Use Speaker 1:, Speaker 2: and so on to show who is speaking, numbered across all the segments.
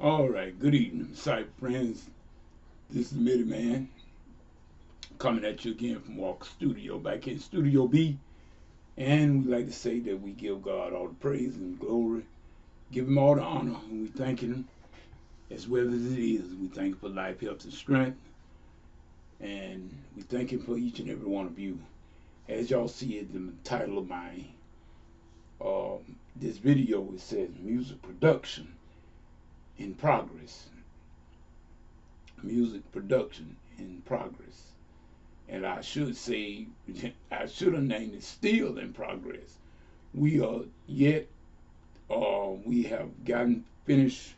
Speaker 1: All right, good evening, sight friends. This is Mitty Man coming at you again from Walker Studio, back in Studio B. And we like to say that we give God all the praise and glory, give Him all the honor, and we thank Him as well as it is. We thank Him for life, health, and strength, and we thank Him for each and every one of you. As y'all see it, the title of my this video it says music production in progress. Music production in progress. And I should say, I should have named it still in progress. We are yet, we have gotten finished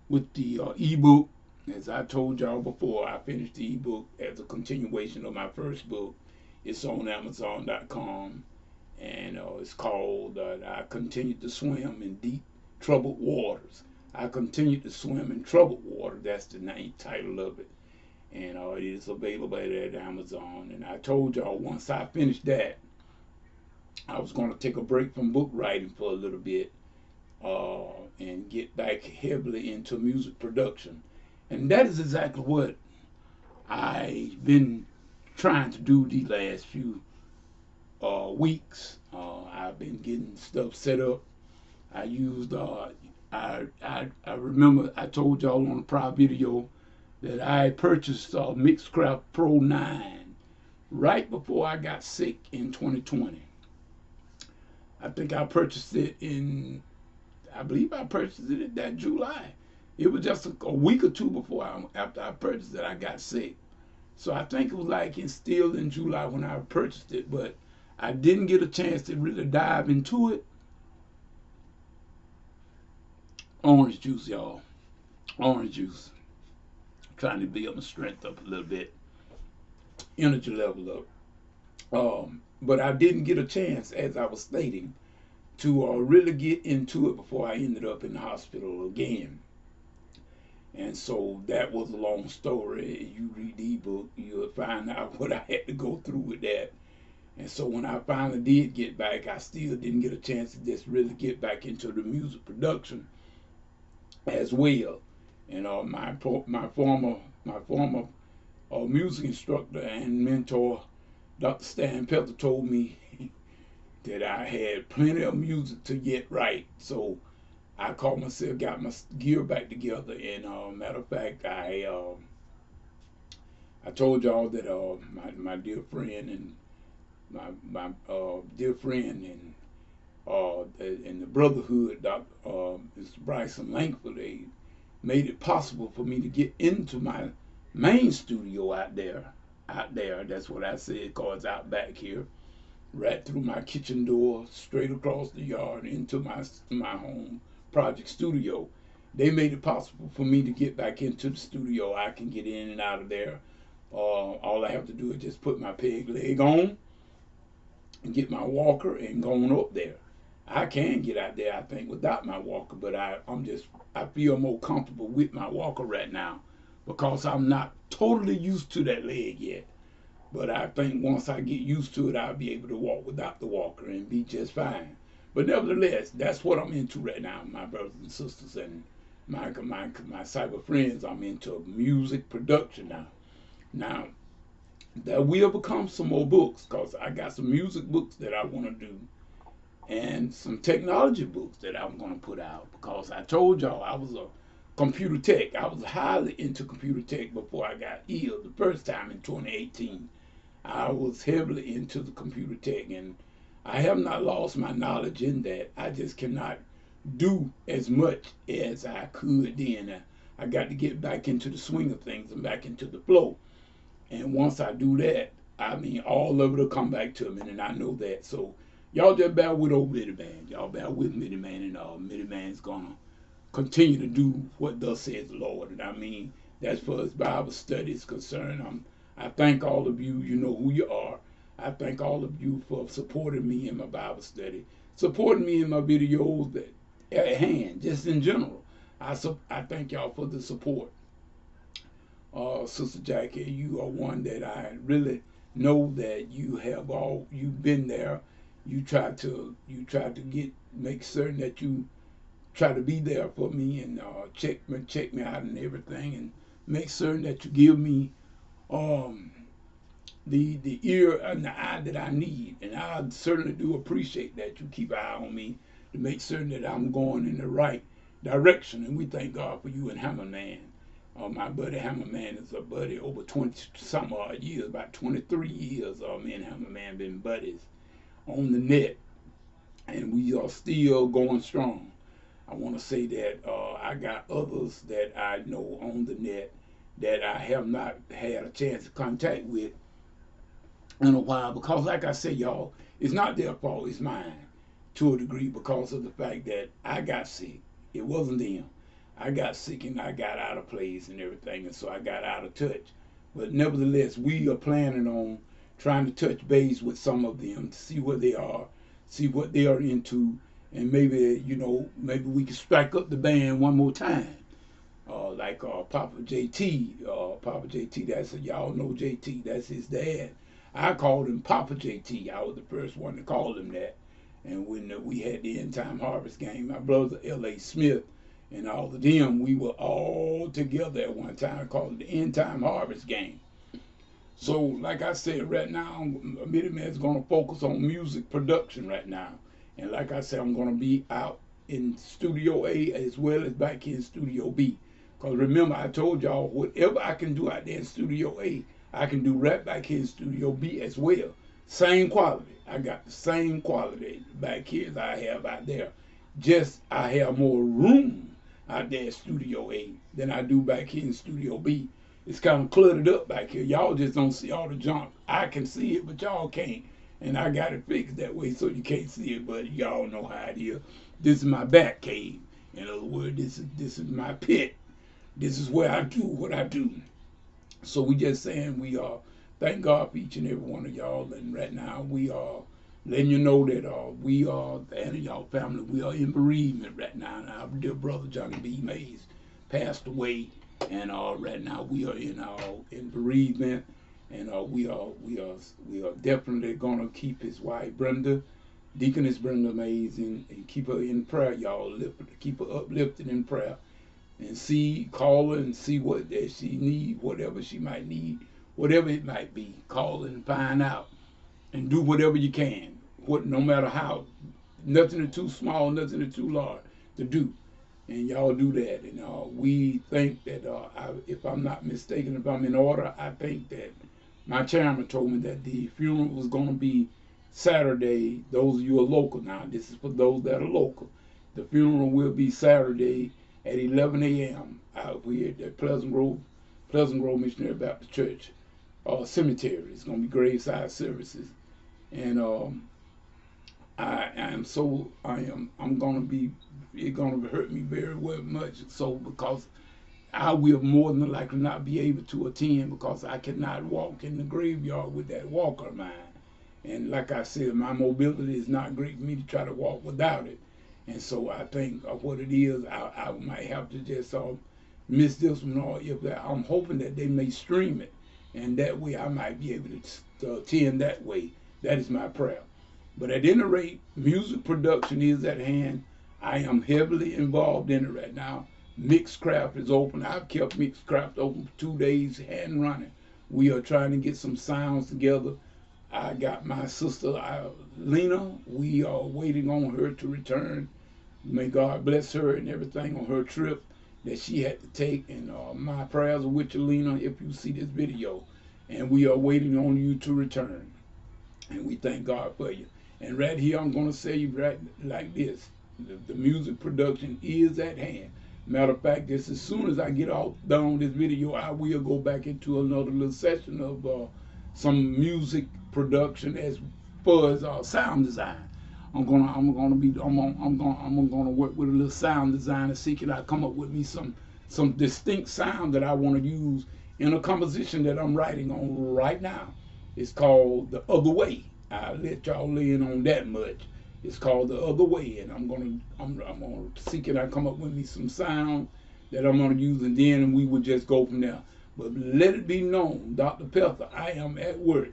Speaker 1: with the ebook. As I told y'all before, I finished the ebook as a continuation of my first book. It's on Amazon.com, and it's called I Continued to Swim in Deep Troubled Waters. I Continued to Swim in Troubled Water. That's the name title of it, and it is available at Amazon. And I told y'all once I finished that, I was going to take a break from book writing for a little bit and get back heavily into music production. And that is exactly what I've been trying to do these last few weeks. I've been getting stuff set up. I used, I remember I told y'all on a prior video that I purchased Mixcraft Pro 9 right before I got sick in 2020. I think I purchased it I believe I purchased it in that July. It was just a week or two before after I purchased it, I got sick. So I think it was like still in July when I purchased it, but I didn't get a chance to really dive into it. Orange juice, y'all. Orange juice. Trying to build my strength up a little bit, energy level up. But I didn't get a chance, as I was stating, to really get into it before I ended up in the hospital again. And so that was a long story. You read the ebook, you'll find out what I had to go through with that. And so when I finally did get back, I still didn't get a chance to just really get back into the music production as well. And my former music instructor and mentor, Dr. Stan Pelter, told me that I had plenty of music to get right. So I called myself, got my gear back together, and matter of fact, I told y'all that my dear friend and my dear friend and the brotherhood, Dr. Mr. Bryson Langford, they made it possible for me to get into my main studio out there. Out there, that's what I said, cause out back here, right through my kitchen door, straight across the yard into my home project studio. They made it possible for me to get back into the studio. I can get in and out of there. All I have to do is just put my peg leg on and get my walker and go on up there. I can get out there, I think, without my walker, but I feel more comfortable with my walker right now because I'm not totally used to that leg yet. But I think once I get used to it, I'll be able to walk without the walker and be just fine. But nevertheless, that's what I'm into right now, my brothers and sisters and my cyber friends. I'm into music production now. Now, there will become some more books because I got some music books that I want to do and some technology books that I'm going to put out because I told y'all I was a computer tech. I was highly into computer tech before I got ill the first time in 2018. I was heavily into the computer tech, and I have not lost my knowledge in that. I just cannot do as much as I could then. I got to get back into the swing of things and back into the flow. And once I do that, I mean, all of it will come back to me, and I know that. So y'all just bear with old Mitty Man. Y'all bear with Mitty Man, and Mitty Man's gonna continue to do what thus says the Lord. And I mean, that's for his Bible studies concerned. I thank all of you. You know who you are. I thank all of you for supporting me in my Bible study, supporting me in my videos that at hand, just in general. I thank y'all for the support. Sister Jackie, you are one that I really know that you've been there. You try to make certain that you try to be there for me and check me out and everything, and make certain that you give me um, the ear and the eye that I need. And I certainly do appreciate that you keep an eye on me to make certain that I'm going in the right direction. And we thank God for you and Hammerman. My buddy Hammerman is a buddy over 20 some odd years, about 23 years. Me and Hammerman been buddies on the net, and we are still going strong. I want to say that I got others that I know on the net that I have not had a chance to contact with in a while, because like I said, y'all, it's not their fault, it's mine to a degree, because of the fact that I got sick. It wasn't them. I got sick and I got out of place and everything, and so I got out of touch. But nevertheless, we are planning on trying to touch base with some of them to see where they are, see what they are into, and maybe, maybe we can strike up the band one more time. Like Papa JT, y'all know JT, that's his dad. I called him Papa JT. I was the first one to call him that. And when we had the End Time Harvest game, my brother L.A. Smith and all of them, we were all together at one time, called it the End Time Harvest game. So, like I said, right now, Minuteman is going to focus on music production right now. And like I said, I'm going to be out in Studio A as well as back in Studio B. Because remember, I told y'all, whatever I can do out there in Studio A, I can do right back here in Studio B as well. Same quality. I got the same quality back here as I have out there. Just I have more room out there in Studio A than I do back here in Studio B. It's kind of cluttered up back here. Y'all just don't see all the junk. I can see it, but y'all can't. And I got it fixed that way so you can't see it, but y'all know how it is. This is my back cave. In other words, this is my pit. This is where I do what I do. So we just saying we are thank God for each and every one of y'all. And right now we are letting you know that we are, and y'all family, we are in bereavement right now. And our dear brother Johnny B. Mays passed away, and right now we are in bereavement, and we are definitely gonna keep his wife Brenda, Deaconess Brenda Mays, and keep her in prayer, y'all. Keep her uplifted in prayer. And call her and see what that she need, whatever she might need, whatever it might be. Call her and find out, and do whatever you can. No matter how, nothing is too small, nothing is too large to do, and y'all do that. And we think that if I'm not mistaken, if I'm in order, I think that my chairman told me that the funeral was going to be Saturday. Those of you who are local now, this is for those that are local. The funeral will be Saturday at 11 a.m. out here at the Pleasant Grove Missionary Baptist Church cemetery. It's going to be graveside services, and I'm going to be. It's going to hurt me very much. So because I will more than likely not be able to attend, because I cannot walk in the graveyard with that walker of mine. And like I said, my mobility is not great for me to try to walk without it. And so I think what it is, I might have to just miss this one, or I'm hoping that they may stream it, and that way I might be able to attend that way. That is my prayer. But at any rate, music production is at hand. I am heavily involved in it right now. Mixcraft is open. I've kept Mixcraft open for 2 days, hand running. We are trying to get some sounds together. I got my sister, Lena. We are waiting on her to return. May God bless her and everything on her trip that she had to take. And my prayers are with you, Lena, if you see this video. And we are waiting on you to return. And we thank God for you. And right here, I'm going to say you right like this. The music production is at hand. Matter of fact, just as soon as I get off done this video, I will go back into another little session of some music production as far as sound design. I'm gonna work with a little sound designer, see can I come up with me some distinct sound that I want to use in a composition that I'm writing on right now. It's called The Other Way. I'll let y'all lay in on that much. It's called The Other Way, and I'm gonna see can I come up with me some sound that I'm gonna use, and then we will just go from there. But let it be known, Dr. Pepper, I am at work.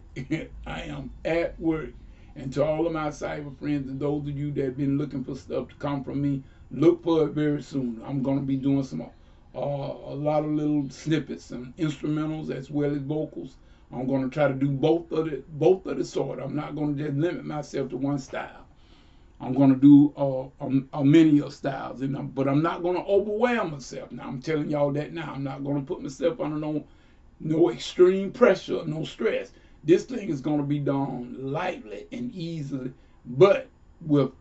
Speaker 1: I am at work. And to all of my cyber friends and those of you that have been looking for stuff to come from me, Look for it very soon. I'm gonna be doing some a lot of little snippets and instrumentals as well as vocals. I'm gonna try to do both of the sort. I'm not gonna just limit myself to one style. I'm gonna do a many of styles, but I'm not gonna overwhelm myself. Now I'm telling y'all that now. I'm not gonna put myself under no extreme pressure, no stress. This thing is gonna be done lightly and easily, but with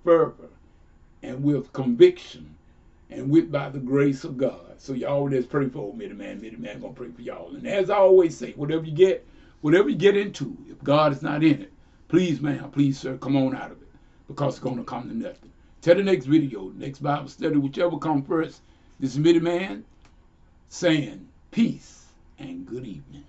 Speaker 1: fervor and with conviction and with by the grace of God. So y'all just pray for old Middleman. Middleman gonna pray for y'all. And as I always say, whatever you get into, if God is not in it, please, ma'am, please, sir, come on out of it, because it's gonna come to nothing. Till the next video, next Bible study, whichever comes first. This is Middleman saying peace and good evening.